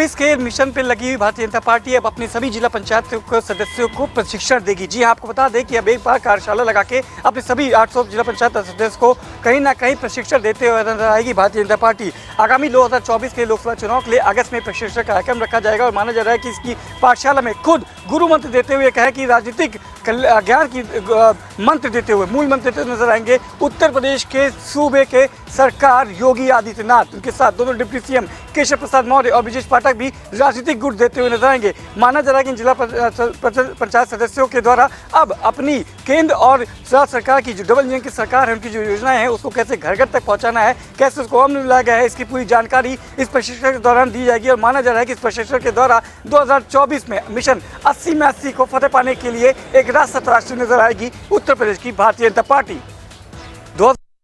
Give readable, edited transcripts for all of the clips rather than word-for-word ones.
2024 के मिशन पे लगी हुई भारतीय जनता पार्टी अब अपने सभी जिला पंचायत के सदस्यों को प्रशिक्षण देगी। जी हाँ, आपको बता दें कि अब एक बार कार्यशाला लगा के अपने सभी 800 जिला पंचायत सदस्य को कहीं ना कहीं प्रशिक्षण देते हुए नजर आएगी भारतीय जनता पार्टी। आगामी 2024 के लोकसभा चुनाव के लिए अगस्त में प्रशिक्षण कार्यक्रम रखा जाएगा और माना जा रहा है कि इसकी पाठशाला में खुद गुरु मंत्र देते हुए कहे कि राजनीतिक ज्ञान की मंत्र देते हुए मूल मंत्र देते नजर आएंगे उत्तर प्रदेश के सूबे के सरकार योगी आदित्यनाथ। उनके साथ दोनों डिप्टी सीएम केशव प्रसाद मौर्य और ब्रजेश पाठक भी राजनीतिक गुट देते हुए नजर आएंगे। माना जा रहा है कि जिला पंचायत सदस्यों के द्वारा अब अपनी केंद्र और राज्य सरकार की जो डबल इंजन की सरकार है उनकी जो योजनाएं हैं उसको कैसे घर घर तक पहुंचाना है, कैसे उसको अमल में लाया गया है, इसकी पूरी जानकारी इस प्रशिक्षण के दौरान दी जाएगी। और माना जा रहा है कि इस प्रशिक्षण के द्वारा 2024 में मिशन 80 में 80 को फतेह पाने के लिए एक राष्ट्र राष्ट्रीय नजर आएगी उत्तर प्रदेश की भारतीय जनता पार्टी।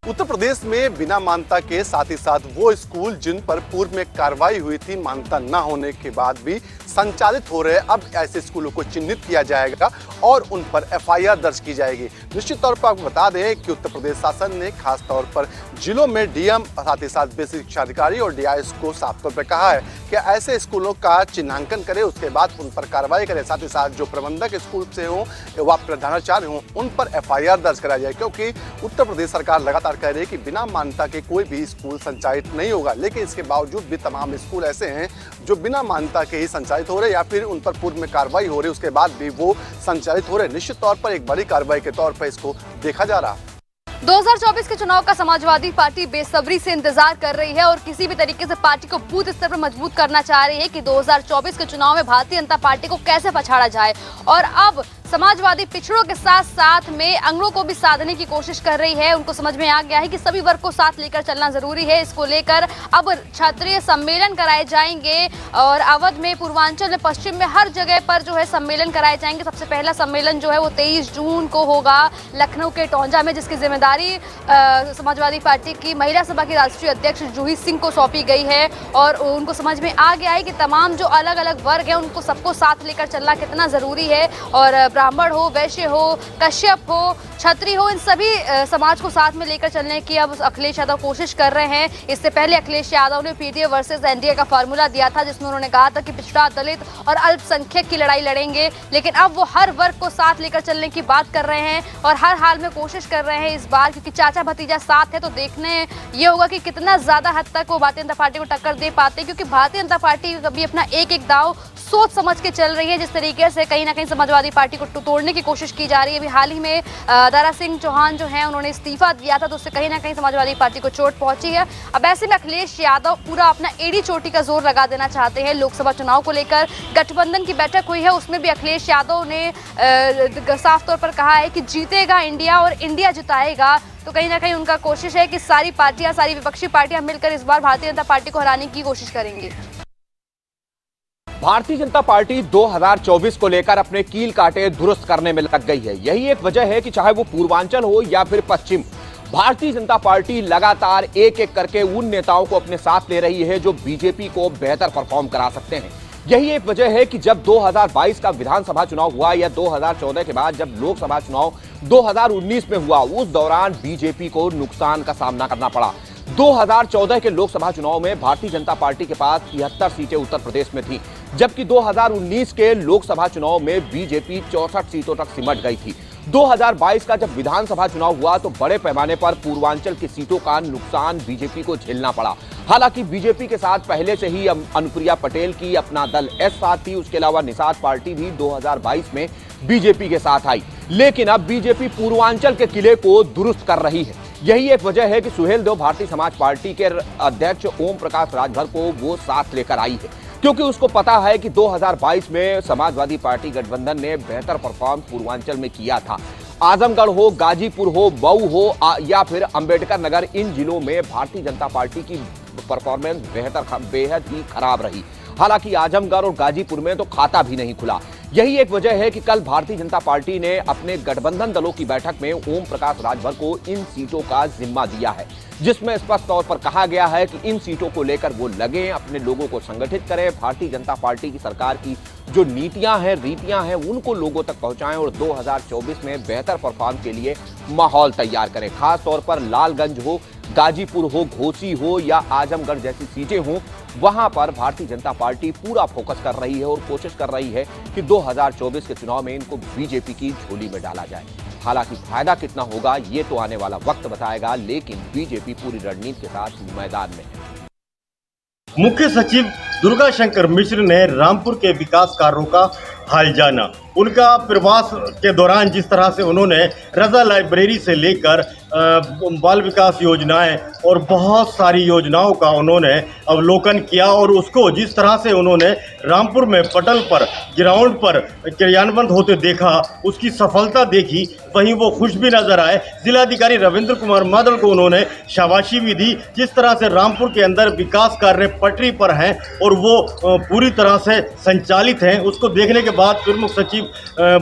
उत्तर प्रदेश में बिना मान्यता के साथ ही साथ वो स्कूल जिन पर पूर्व में कार्रवाई हुई थी मान्यता न होने के बाद भी संचालित हो रहे, अब ऐसे स्कूलों को चिन्हित किया जाएगा और उन पर एफआईआर दर्ज की जाएगी। निश्चित तौर पर आपको बता दें कि उत्तर प्रदेश शासन ने खास तौर पर जिलों में डीएम साथ ही साथ बेसिक शिक्षा अधिकारी और डीआईएस को साफ तौर पर कहा है कि ऐसे स्कूलों का चिन्हांकन करे, उसके बाद उन पर कार्रवाई करे, साथ ही साथ जो प्रबंधक स्कूल से हों व प्रधानाचार्य हों उन पर एफआईआर दर्ज कराया जाए। क्योंकि उत्तर प्रदेश सरकार लगातार कह रही है कि बिना मान्यता के कोई भी स्कूल संचालित नहीं होगा, लेकिन इसके बावजूद भी तमाम स्कूल ऐसे हैं जो बिना मान्यता के ही संचालित हो रहे या फिर उन पर पूर्व में कार्रवाई हो रही उसके बाद भी वो संचालित हो रहे। निश्चित तौर पर एक बड़ी कार्रवाई के तौर पर इसको देखा जा रहा। 2024 के चुनाव का समाजवादी पार्टी बेसब्री से इंतजार कर रही है और किसी भी तरीके से पार्टी को बूथ स्तर पर मजबूत करना चाह रही है कि 2024 के चुनाव में भारतीय जनता पार्टी को कैसे पछाड़ा जाए। और अब समाजवादी पिछड़ों के साथ साथ में अंगड़ों को भी साधने की कोशिश कर रही है। उनको समझ में आ गया है कि सभी वर्ग को साथ लेकर चलना जरूरी है। इसको लेकर अब क्षेत्रीय सम्मेलन कराए जाएंगे और अवध में, पूर्वांचल में, पश्चिम में, हर जगह पर जो है सम्मेलन कराए जाएंगे। सबसे पहला सम्मेलन जो है वो 23 जून को होगा लखनऊ के टौंजा में, जिसकी जिम्मेदारी समाजवादी पार्टी की महिला सभा की राष्ट्रीय अध्यक्ष जूही सिंह को सौंपी गई है। और उनको समझ में आ गया है कि तमाम जो अलग अलग वर्ग है उनको सबको साथ लेकर चलना कितना जरूरी है। और ब्राह्मण हो, वैश्य हो, कश्यप हो, क्षत्रिय हो, इन सभी समाज को साथ में लेकर चलने की अब अखिलेश यादव कोशिश कर रहे हैं। इससे पहले अखिलेश यादव ने पीडीए वर्सेस एनडीए का फार्मूला दिया था जिसमें उन्होंने कहा था कि पिछड़ा, दलित और अल्पसंख्यक की लड़ाई लड़ेंगे, लेकिन अब वो हर वर्ग को साथ लेकर चलने की बात कर रहे हैं और हर हाल में कोशिश कर रहे हैं इस बार, क्योंकि चाचा भतीजा साथ है तो देखने ये होगा कि कितना ज्यादा हद तक वो भारतीय जनता पार्टी को टक्कर दे पाते हैं। क्योंकि भारतीय जनता पार्टी कभी अपना एक एक दाव सोच समझ के चल रही है। जिस तरीके से कहीं ना कहीं समाजवादी पार्टी को तोड़ने की कोशिश की जा रही है। अभी हाल ही में दारा सिंह चौहान जो हैं उन्होंने इस्तीफा दिया था तो उससे कहीं ना कहीं समाजवादी पार्टी को चोट पहुंची है। अब ऐसे में अखिलेश यादव पूरा अपना एड़ी चोटी का जोर लगा देना चाहते हैं। लोकसभा चुनाव को लेकर गठबंधन की बैठक हुई है, उसमें भी अखिलेश यादव ने साफ तौर पर कहा है कि जीतेगा इंडिया और इंडिया जिताएगा। तो कहीं ना कहीं उनका कोशिश है कि सारी पार्टियां, सारी विपक्षी पार्टियां मिलकर इस बार भारतीय जनता पार्टी को हराने की कोशिश करेंगी। भारतीय जनता पार्टी 2024 को लेकर अपने कील कांटे दुरुस्त करने में लग गई है। यही एक वजह है कि चाहे वो पूर्वांचल हो या फिर पश्चिम, भारतीय जनता पार्टी लगातार एक एक करके उन नेताओं को अपने साथ ले रही है जो बीजेपी को बेहतर परफॉर्म करा सकते हैं। यही एक वजह है कि जब 2022 का विधानसभा चुनाव हुआ या 2014 के बाद जब लोकसभा चुनाव 2019 में हुआ, उस दौरान बीजेपी को नुकसान का सामना करना पड़ा। 2014 के लोकसभा चुनाव में भारतीय जनता पार्टी के पास 73 सीटें उत्तर प्रदेश में थी, जबकि 2019 के लोकसभा चुनाव में बीजेपी 64 सीटों तक सिमट गई थी। 2022 का जब विधानसभा चुनाव हुआ तो बड़े पैमाने पर पूर्वांचल की सीटों का नुकसान बीजेपी को झेलना पड़ा। हालांकि बीजेपी के साथ पहले से ही अनुप्रिया पटेल की अपना दल एस साथ थी, उसके अलावा निषाद पार्टी भी 2022 में बीजेपी के साथ आई, लेकिन अब बीजेपी पूर्वांचल के किले को दुरुस्त कर रही है। यही एक वजह है कि सुहेलदेव भारतीय समाज पार्टी के अध्यक्ष ओम प्रकाश राजभर को वो साथ लेकर आई है, क्योंकि उसको पता है कि 2022 में समाजवादी पार्टी गठबंधन ने बेहतर परफॉर्म पूर्वांचल में किया था। आजमगढ़ हो, गाजीपुर हो, मऊ हो या फिर अंबेडकर नगर, इन जिलों में भारतीय जनता पार्टी की परफॉर्मेंस बेहद ही खराब रही। हालांकि आजमगढ़ और गाजीपुर में तो खाता भी नहीं खुला। यही एक वजह है कि कल भारतीय जनता पार्टी ने अपने गठबंधन दलों की बैठक में ओम प्रकाश राजभर को इन सीटों का जिम्मा दिया है, जिसमें स्पष्ट तौर पर कहा गया है कि इन सीटों को लेकर वो लगे, अपने लोगों को संगठित करें, भारतीय जनता पार्टी की सरकार की जो नीतियां हैं, रीतियां हैं, उनको लोगों तक पहुंचाएं और 2024 में बेहतर परफॉर्म के लिए माहौल तैयार करें। खास तौर पर लालगंज हो, गाजीपुर हो, घोसी हो या आजमगढ़ जैसी सीटें हों, वहां पर भारतीय जनता पार्टी पूरा फोकस कर रही है और कोशिश कर रही है कि 2024 के चुनाव में इनको बीजेपी की झोली में डाला जाए। हालांकि फायदा कितना होगा ये तो आने वाला वक्त बताएगा, लेकिन बीजेपी पूरी रणनीति के साथ मैदान में है। मुख्य सचिव दुर्गा शंकर मिश्र ने रामपुर के विकास कार्यों का हाल जाना। उनका प्रवास के दौरान जिस तरह से उन्होंने रजा लाइब्रेरी से लेकर बाल विकास योजनाएं और बहुत सारी योजनाओं का उन्होंने अवलोकन किया और उसको जिस तरह से उन्होंने रामपुर में पटल पर ग्राउंड पर क्रियान्वयन होते देखा, उसकी सफलता देखी, वहीं वो खुश भी नजर आए। जिलाधिकारी रविंद्र कुमार मादल को उन्होंने शाबाशी भी दी। जिस तरह से रामपुर के अंदर विकास कार्य पटरी पर हैं और वो पूरी तरह से संचालित हैं, उसको देखने के बाद प्रमुख सचिव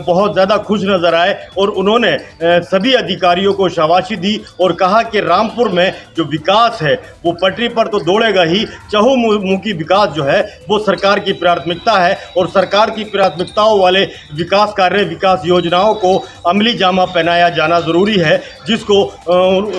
बहुत ज़्यादा खुश नजर आए और उन्होंने सभी अधिकारियों को शाबाशी दी और कहा कि रामपुर में जो विकास है वो पटरी पर तो दौड़ेगा ही, चहुमुखी विकास जो है वो सरकार की प्राथमिकता है और सरकार की प्राथमिकताओं वाले विकास कार्य, विकास योजनाओं को अमली जामा पहनाया जाना ज़रूरी है, जिसको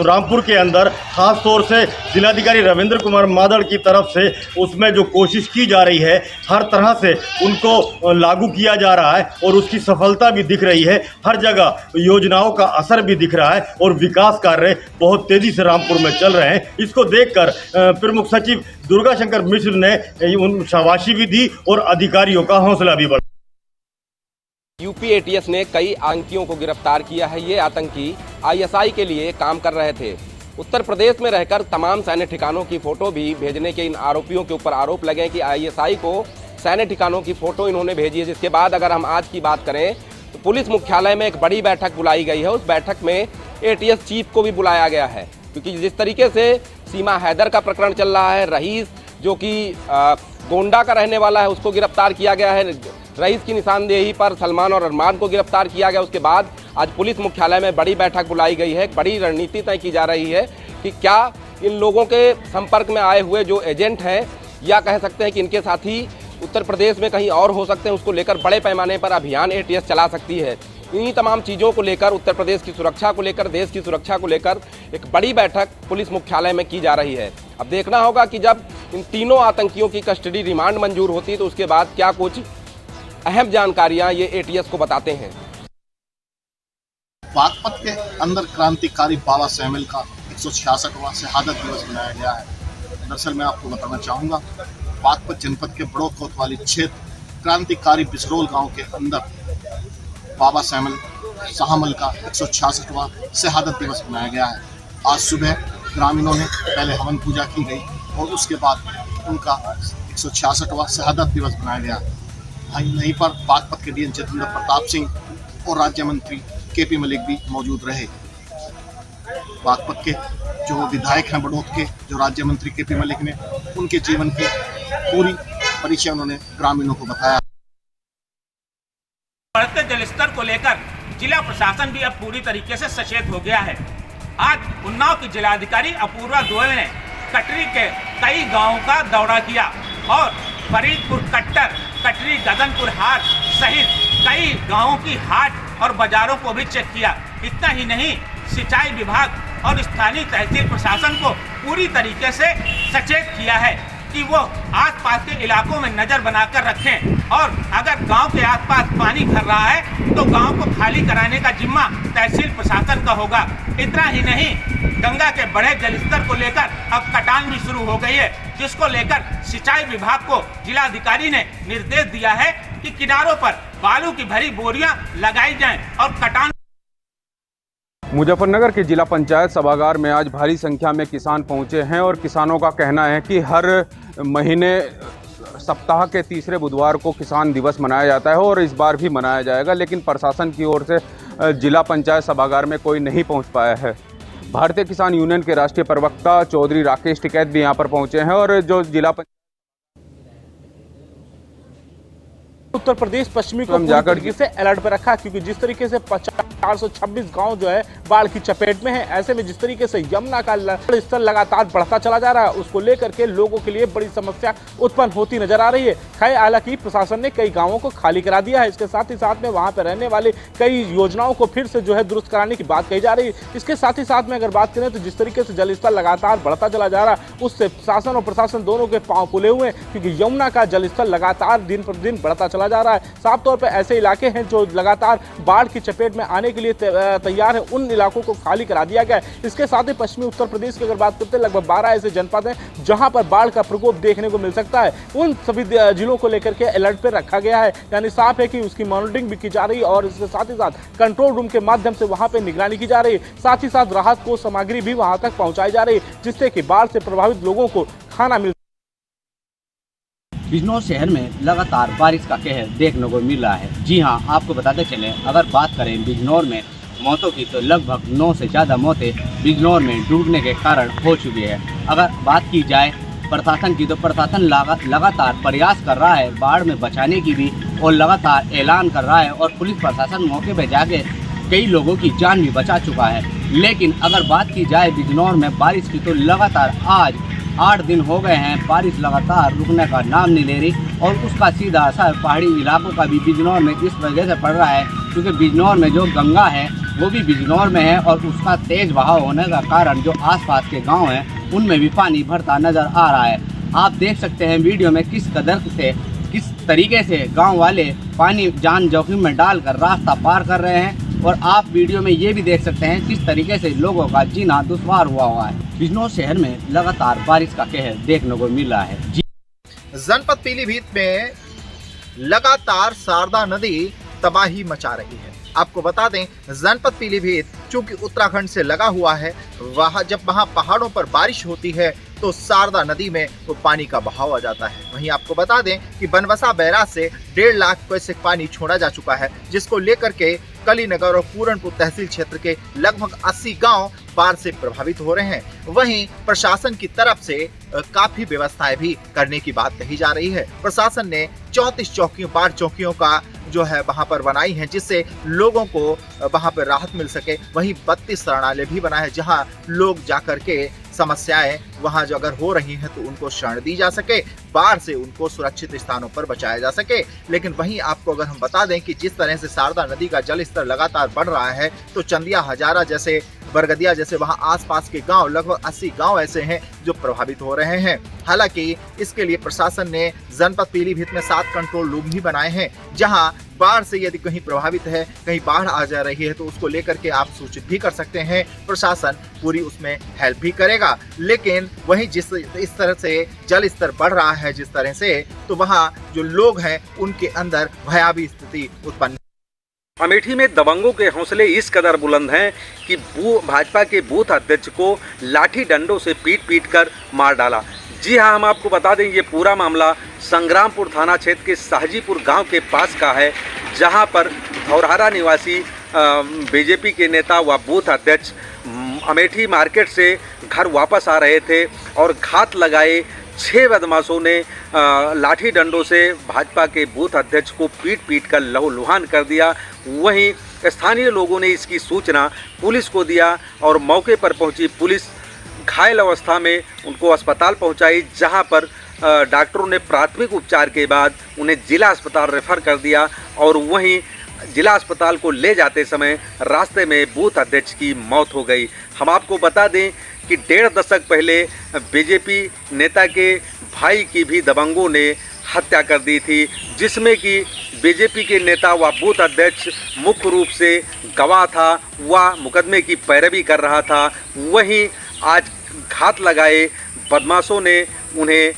रामपुर के अंदर खास तौर से जिलाधिकारी रविंद्र कुमार मादल की तरफ से उसमें जो कोशिश की जा रही है, हर तरह से उनको लागू किया जा रहा है और उसकी सफलता भी दिख रही है। हर जगह योजनाओं का असर भी दिख रहा है और विकास कार्य बहुत तेजी से रामपुर में चल रहे हैं। इसको देखकर प्रमुख सचिव दुर्गा शंकर मिश्र ने उन शाबाशी भी दी और अधिकारियों का हौसला भी बढ़ाया। यूपी एटीएस ने कई आतंकियों को गिरफ्तार किया है। ये आतंकी आईएसआई के लिए काम कर रहे थे। उत्तर प्रदेश में रहकर तमाम सैन्य ठिकानों की फोटो भी भेजने के इन आरोपियों के ऊपर आरोप लगे कि आईएसआई को सैन्य ठिकानों की फोटो इन्होंने भेजी है। जिसके बाद अगर हम आज की बात करें तो पुलिस मुख्यालय में एक बड़ी बैठक बुलाई गई है। उस बैठक में एटीएस चीफ को भी बुलाया गया है, क्योंकि जिस तरीके से सीमा हैदर का प्रकरण चल रहा है, रईस जो कि गोंडा का रहने वाला है उसको गिरफ्तार किया गया है। रईस की निशानदेही पर सलमान और अरमान को गिरफ्तार किया गया। उसके बाद आज पुलिस मुख्यालय में बड़ी बैठक बुलाई गई है। एक बड़ी रणनीति तय की जा रही है कि क्या इन लोगों के संपर्क में आए हुए जो एजेंट हैं या कह सकते हैं कि इनके साथी उत्तर प्रदेश में कहीं और हो सकते हैं, उसको लेकर बड़े पैमाने पर अभियान एटीएस चला सकती है। इन्हीं तमाम चीज़ों को लेकर, उत्तर प्रदेश की सुरक्षा को लेकर, देश की सुरक्षा को लेकर एक बड़ी बैठक पुलिस मुख्यालय में की जा रही है। अब देखना होगा कि जब इन तीनों आतंकियों की कस्टडी रिमांड मंजूर होती है तो उसके बाद क्या कुछ अहम जानकारियां ये एटीएस को बताते हैं। बागपत के अंदर क्रांतिकारी बाबा सैमुअल का 166वां शहादत दिवस मनाया गया है। दरअसल मैं आपको बताना चाहूँगा, बागपत जनपद के बड़ो कोतवाली क्षेत्र क्रांतिकारी बिसरोल गांव के अंदर बाबा सैमुअल शाहमल का 166वां शहादत दिवस मनाया गया है। आज सुबह ग्रामीणों ने पहले हवन पूजा की गई और उसके बाद उनका 166वां शहादत दिवस मनाया गया। यहीं पर बागपत के डीएम जतेंद्र प्रताप सिंह और राज्य मंत्री केपी मलिक भी मौजूद रहे। बागपत के जो विधायक हैं बड़ौत के, जो राज्य मंत्री केपी मलिक ने उनके जीवन की पूरी परिचय उन्होंने ग्रामीणों को बताया। बढ़ते जलस्तर को लेकर जिला प्रशासन भी अब पूरी तरीके से सचेत हो गया है। आज उन्नाव की जिलाधिकारी अपूर्वा गोयल ने कटरी के कई गांवों का दौरा किया और फरीदपुर, कट्टर, कटरी, गगनपुर हाट सहित कई गांवों की हाट और बाजारों को भी चेक किया। इतना ही नहीं, सिंचाई विभाग और स्थानीय तहसील प्रशासन को पूरी तरीके से सचेत किया है कि वो आसपास के इलाकों में नजर बनाकर रखें और अगर गांव के आसपास पानी भर रहा है तो गांव को खाली कराने का जिम्मा तहसील प्रशासन का होगा। इतना ही नहीं, गंगा के बढ़े जलस्तर को लेकर अब कटान भी शुरू हो गई है, जिसको लेकर सिंचाई विभाग को जिलाधिकारी ने निर्देश दिया है कि किनारों पर बालू की भरी बोरियां लगाई जाएं और कटान। मुजफ्फरनगर के जिला पंचायत सभागार में आज भारी संख्या में किसान पहुंचे हैं और किसानों का कहना है कि हर महीने सप्ताह के तीसरे बुधवार को किसान दिवस मनाया जाता है और इस बार भी मनाया जाएगा, लेकिन प्रशासन की ओर से जिला पंचायत सभागार में कोई नहीं पहुंच पाया है। भारतीय किसान यूनियन के राष्ट्रीय प्रवक्ता चौधरी राकेश टिकैत भी यहां पर पहुंचे हैं और जो जिला उत्तर प्रदेश पश्चिमी को जाकर से अलर्ट पर रखा, क्योंकि जिस तरीके से 426 गांव जो है बाढ़ की चपेट में है। ऐसे में जिस तरीके से यमुना का स्तर लगातार बढ़ता चला जा रहा है, उसको लेकर के लोगों के लिए बड़ी समस्या उत्पन्न होती नजर आ रही है। खैर, हालांकि प्रशासन ने कई गांवों को खाली करा दिया है। इसके साथ ही साथ में वहां पर रहने वाले कई योजनाओं को फिर से जो है दुरुस्त कराने की बात कही जा रही है। इसके साथ ही साथ में अगर बात करें तो जिस तरीके से जल स्तर लगातार बढ़ता चला जा रहा है, उससे शासन और प्रशासन दोनों के पांव फूले हुए हैं, क्योंकि यमुना का जल स्तर लगातार दिन पर दिन बढ़ता चला जा रहा है। साफ तौर पर ऐसे इलाके हैं जो लगातार बाढ़ की चपेट में आने के लिए तैयार है, उन इलाकों को खाली करा दिया गया है। इसके साथ ही पश्चिमी उत्तर प्रदेश की अगर बात करते हैं, लगभग 12 ऐसे जनपद हैं जहां पर बाढ़ का प्रकोप देखने को मिल सकता है। उन सभी जिलों को लेकर के अलर्ट पर रखा गया है, यानी साफ है कि उसकी मॉनिटरिंग भी की जा रही है और इसके साथ ही साथ कंट्रोल रूम के माध्यम से वहां पर निगरानी की जा रही है। साथ ही साथ राहत को सामग्री भी वहां तक पहुंचाई जा रही है, जिससे कि बाढ़ से प्रभावित लोगों को खाना मिल। बिजनौर शहर में लगातार बारिश का कहर देखने को मिल रहा है। जी हां, आपको बताते चले, अगर बात करें बिजनौर में मौतों की, तो लगभग 9 से ज़्यादा मौतें बिजनौर में डूबने के कारण हो चुकी है। अगर बात की जाए प्रशासन की, तो प्रशासन लगातार प्रयास कर रहा है बाढ़ में बचाने की भी, और लगातार ऐलान कर रहा है, और पुलिस प्रशासन मौके पर जाके कई लोगों की जान भी बचा चुका है। लेकिन अगर बात की जाए बिजनौर में बारिश की, तो लगातार आज 8 दिन हो गए हैं, बारिश लगातार रुकने का नाम नहीं ले रही, और उसका सीधा असर पहाड़ी इलाकों का भी बिजनौर में इस वजह से पड़ रहा है क्योंकि बिजनौर में जो गंगा है वो भी बिजनौर में है, और उसका तेज बहाव होने का कारण जो आसपास के गांव हैं उनमें भी पानी भरता नजर आ रहा है। आप देख सकते हैं वीडियो में किस तरीके से गाँव वाले पानी जान जोखिम में डालकर रास्ता पार कर रहे हैं, और आप वीडियो में ये भी देख सकते हैं किस तरीके से लोगों का जीना दुश्वार हुआ है। बिजनौर शहर में लगातार बारिश का कहर देखने को मिल रहा है। जनपद पीलीभीत में लगातार शारदा नदी तबाही मचा रही है। आपको बता दें, जनपद पीलीभीत चूंकि उत्तराखंड से लगा हुआ है, जब वहाँ पहाड़ों पर बारिश होती है तो शारदा नदी में तो पानी का बहाव आ जाता है। वहीं आपको बता दें कि बनबसा बैराज से 1.5 लाख क्यूसेक पानी छोड़ा जा चुका है, जिसको लेकर के कलीनगर और पूरनपुर तहसील क्षेत्र के लगभग 80 गांव बाढ़ से प्रभावित हो रहे हैं। वहीं प्रशासन की तरफ से काफी व्यवस्थाएं भी करने की बात कही जा रही है। प्रशासन ने 34 बाढ़ चौकियों का जो है वहां पर बनाई है, जिससे लोगों को वहां पर राहत मिल सके। वहीं 32 शरणालय भी बनाए हैं, जहां लोग जाकर के समस्याएं वहां जो अगर हो रही हैं तो उनको शरण दी जा सके, बाढ़ से उनको सुरक्षित स्थानों पर बचाया जा सके। लेकिन वहीं आपको अगर हम बता दें कि जिस तरह से शारदा नदी का जल स्तर लगातार बढ़ रहा है, तो चंदिया, हजारा जैसे, बरगदिया जैसे वहां आसपास के गांव, लगभग 80 गांव ऐसे हैं जो प्रभावित हो रहे हैं। हालांकि इसके लिए प्रशासन ने जनपद पीलीभीत में 7 कंट्रोल रूम भी बनाए हैं, जहां बाढ़ से यदि कहीं प्रभावित है, कहीं बाढ़ आ जा रही है, तो उसको लेकर के आप सूचित भी कर सकते हैं। प्रशासन पूरी उसमें हेल्प भी करेगा। लेकिन वहीं इस तरह से जल स्तर बढ़ रहा है जिस तरह से, तो वहाँ जो लोग हैं उनके अंदर भयावह स्थिति उत्पन्न। अमेठी में दबंगों के हौसले इस कदर बुलंद हैं कि भाजपा के बूथ अध्यक्ष को लाठी डंडों से पीट कर मार डाला। जी हां, हम आपको बता दें, ये पूरा मामला संग्रामपुर थाना क्षेत्र के साहजीपुर गांव के पास का है, जहां पर धौरहरा निवासी बीजेपी के नेता व बूथ अध्यक्ष अमेठी मार्केट से घर वापस आ रहे थे और घात लगाए 6 बदमाशों ने लाठी डंडों से भाजपा के बूथ अध्यक्ष को पीट कर लहूलुहान कर दिया। वहीं स्थानीय लोगों ने इसकी सूचना पुलिस को दिया और मौके पर पहुंची पुलिस घायल अवस्था में उनको अस्पताल पहुंचाई, जहां पर डॉक्टरों ने प्राथमिक उपचार के बाद उन्हें जिला अस्पताल रेफर कर दिया। और वहीं जिला अस्पताल को ले जाते समय रास्ते में बूथ अध्यक्ष की मौत हो गई। हम आपको बता दें कि 1.5 दशक पहले बीजेपी नेता के भाई की भी दबंगों ने हत्या कर दी थी, जिसमें कि बीजेपी के नेता व बूथ अध्यक्ष मुख्य रूप से गवाह था व मुकदमे की पैरवी कर रहा था। वहीं आज घात लगाए बदमाशों ने उन्हें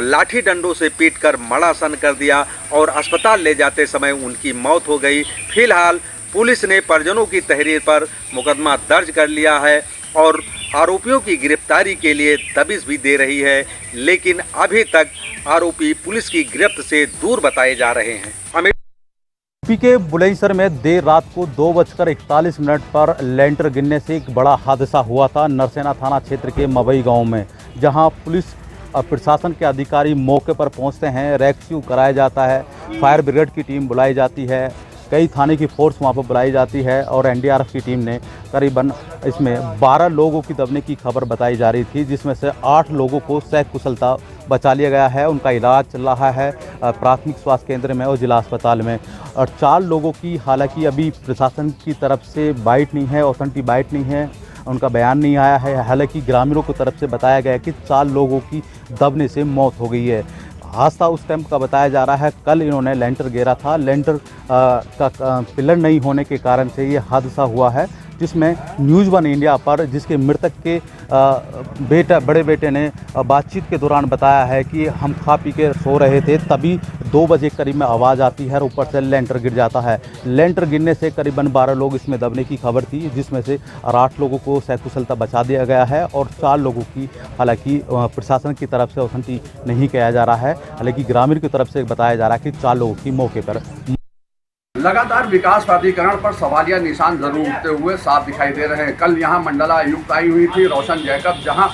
लाठी डंडों से पीटकर मड़ासन कर दिया और अस्पताल ले जाते समय उनकी मौत हो गई। फिलहाल पुलिस ने परिजनों की तहरीर पर मुकदमा दर्ज कर लिया है और आरोपियों की गिरफ्तारी के लिए दबिश भी दे रही है, लेकिन अभी तक आरोपी पुलिस की गिरफ्त से दूर बताए जा रहे हैं। यूपी के बुलंदशहर में देर रात को 2:41 पर लेंटर गिरने से एक बड़ा हादसा हुआ था नरसेना थाना क्षेत्र के मवई गांव में, जहां पुलिस प्रशासन के अधिकारी मौके पर पहुंचते हैं, रेस्क्यू कराया जाता है, फायर ब्रिगेड की टीम बुलाई जाती है, कई थाने की फोर्स वहाँ पर बुलाई जाती है और एनडीआरएफ की टीम ने करीबन इसमें 12 लोगों की दबने की खबर बताई जा रही थी, जिसमें से 8 लोगों को सकुशलता बचा लिया गया है। उनका इलाज चल रहा है प्राथमिक स्वास्थ्य केंद्र में और जिला अस्पताल में। और 4 लोगों की हालांकि अभी प्रशासन की तरफ से बाइट नहीं है, ऑथेंटिक बाइट नहीं है, उनका बयान नहीं आया है। हालांकि ग्रामीणों की तरफ से बताया गया है कि 4 लोगों की दबने से मौत हो गई है। हादसा उस टाइम का बताया जा रहा है, कल इन्होंने लेंटर घेरा था, लेंटर का पिलर नहीं होने के कारण से ये हादसा हुआ है, जिसमें न्यूज़ वन इंडिया पर जिसके मृतक के बड़े बेटे ने बातचीत के दौरान बताया है कि हम खा पी के सो रहे थे, तभी 2 बजे करीब में आवाज़ आती है और ऊपर से लेंटर गिर जाता है। लेंटर गिरने से करीबन 12 लोग इसमें दबने की खबर थी, जिसमें से 8 लोगों को सकुशलता बचा दिया गया है और 4 लोगों की हालांकि प्रशासन की तरफ से ऑथेंटिक नहीं किया जा रहा है। हालांकि ग्रामीण की तरफ से बताया जा रहा है कि 4 लोगों की मौके पर। लगातार विकास प्राधिकरण पर सवालिया निशान जरूर उठते हुए साफ दिखाई दे रहे हैं। कल यहां मंडला आयुक्त आई हुई थी रोशन जैकब, जहां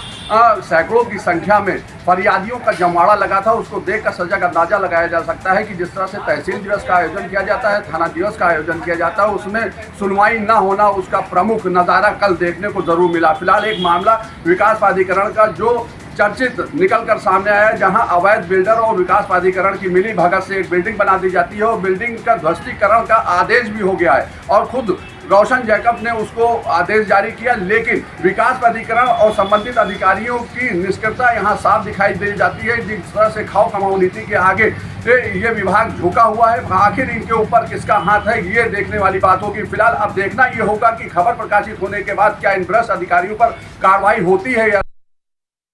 सैकड़ों की संख्या में फरियादियों का जमावड़ा लगा था। उसको देखकर सजग अंदाजा लगाया जा सकता है कि जिस तरह से तहसील दिवस का आयोजन किया जाता है, थाना दिवस का आयोजन किया जाता है, उसमें सुनवाई न होना उसका प्रमुख नज़ारा कल देखने को जरूर मिला। फिलहाल एक मामला विकास प्राधिकरण का जो चर्चित निकल कर सामने आया, जहां अवैध बिल्डर और विकास प्राधिकरण की मिली भगत से एक बिल्डिंग बना दी जाती है और बिल्डिंग का ध्वस्तीकरण का आदेश भी हो गया है और खुद रोशन जैकब ने उसको आदेश जारी किया। लेकिन विकास प्राधिकरण और संबंधित अधिकारियों की निष्क्रियता यहां साफ दिखाई दे जाती है। जिस तरह से खाओ कमाओ नीति के आगे ये विभाग झुका हुआ है, आखिर इनके ऊपर किसका हाथ है, ये देखने वाली बात होगी। फिलहाल अब देखना ये होगा कि खबर प्रकाशित होने के बाद क्या इन भ्रष्ट अधिकारियों पर कार्रवाई होती है या।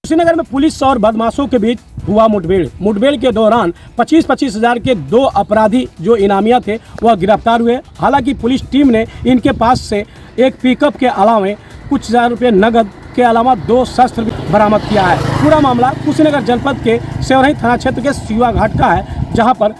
कुशीनगर में पुलिस और बदमाशों के बीच हुआ मुठभेड़ के दौरान 25-25 हज़ार के 2 अपराधी जो इनामिया थे वह गिरफ्तार हुए। हालांकि पुलिस टीम ने इनके पास से एक पिकअप के अलावा कुछ हज़ार रुपये नगद के अलावा 2 शस्त्र भी बरामद किया है। पूरा मामला कुशीनगर जनपद के सेवरही थाना क्षेत्र के शिवा घाट का है, जहां पर